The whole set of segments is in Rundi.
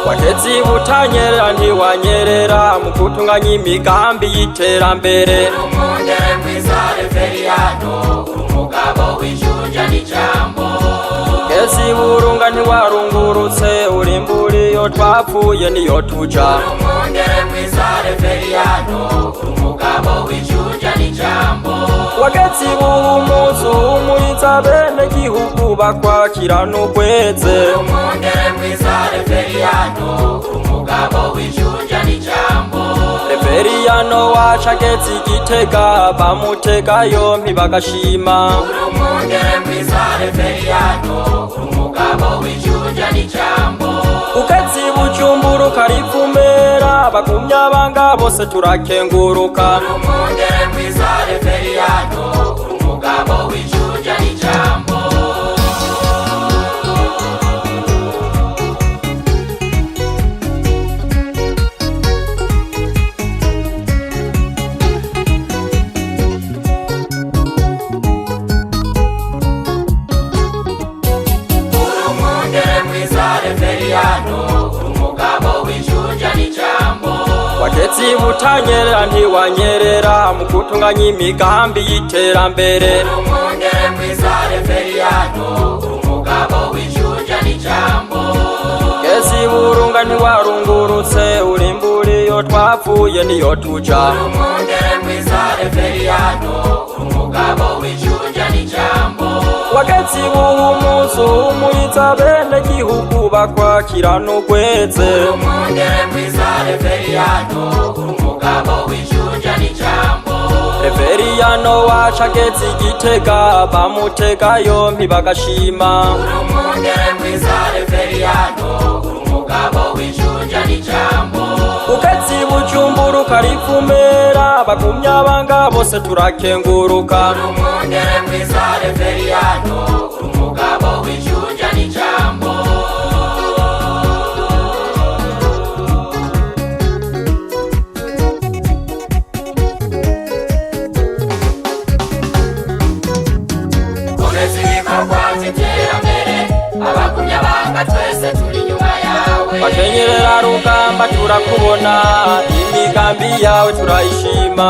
Watezi butanyerera ntiwanyerera mu kutunganya imigambi y'iterambere. Urumundere mwiza Reveriyano urumugabo w'ijunja n'ijambo. Ezi burunga ntiwarungurutse urimburi yo twapfuye niyo tuja. Urumundere mwiza Reveriyano urumugabo w'ijunja n'ijambo. Wagezi buhumuzu umuriza bene gihugu bakwakira n'ugweze. Urumundere mwiza Reveriyano urumugabo w'ijunja n'ijambo. Reveriyano wacu ageze Igitega bamutega yompi bagashima. Urumundere mwiza Reveriyano urumugabo w'ijunja n'ijambo. Ugeze Bujumbura ukarivumera bagumya banga bose turakenguruka. Urumundere mwiza Reveriyano urumugabo w'ijunja n'ijambo. Watezi butanyerera ntiwanyerera mu kutunganya imigambi y'iterambere. Urumundere mwiza Reveriyano urumugabo w'ijunja n'ijambo. Ezi burunga ntiwarungurutse urimburi yo twapfuye niyo tuja. Urumundere mwiza Reveriyano urumugabo w'ijunja n'ijambo. Wagezi buhumuzu umuriza bene gihugu bakwakira n'ugweze. Urumundere mwiza Reveriyano urumugabo w'ijunja n'ijambo. Reveriyano wacu ageze Igitega bamutega yompi bagashima. Urumundere mwiza Reveriyano urumugabo w'ijunja n'ijambo. Ugeze Bujumbura ukarivumera bagumya banga bose turakenguruka. Urumundere mwiza Reveriyano urumugabo w'ijunja n'ijambo. Komeza ibikorwa by'iterambere abagumya banga twese turi inyuma yawe. Bakenyerera rugamba turakubona imigambi yawe turayishima.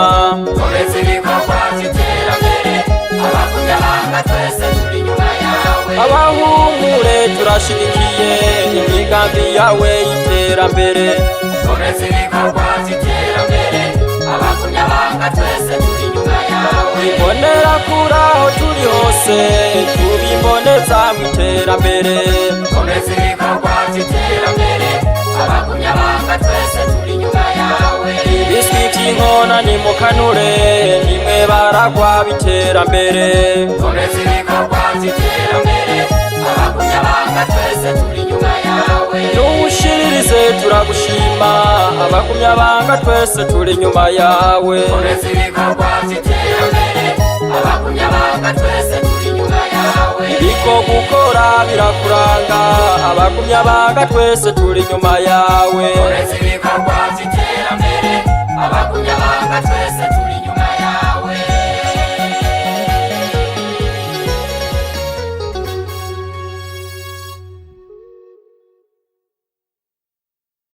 Komeza ibikorwa by'iterambere abagumya banga twese turi inyuma yawe. Abahumure turashigikiye imigambi yawe y'iterambere. Komeza ibikorwa by'iterambere abagumya banga twese turi inyuma yawe. Ibonera kuraho turi hose tubimboneza mu iterambere. Komeza ibikorwa by'iterambere abagumya banga twese turi inyuma yawe. Ibiswiti inkona nimukanure nimwe baragwa b'iterambere. Komeza ibikorwa by'iterambere abagumya banga twese turi inyuma yawe. Nuwushiririze turagushima abagumya banga twese turi inyuma yawe. Komeza ibikorwa by'iterambere abagumya banga twese turi inyuma yawe. Ibiko gukora birakuranga abagumya banga twese turi inyuma yawe. Komeza ibikorwa by'iterambere abagumya banga twese turi inyuma yawe.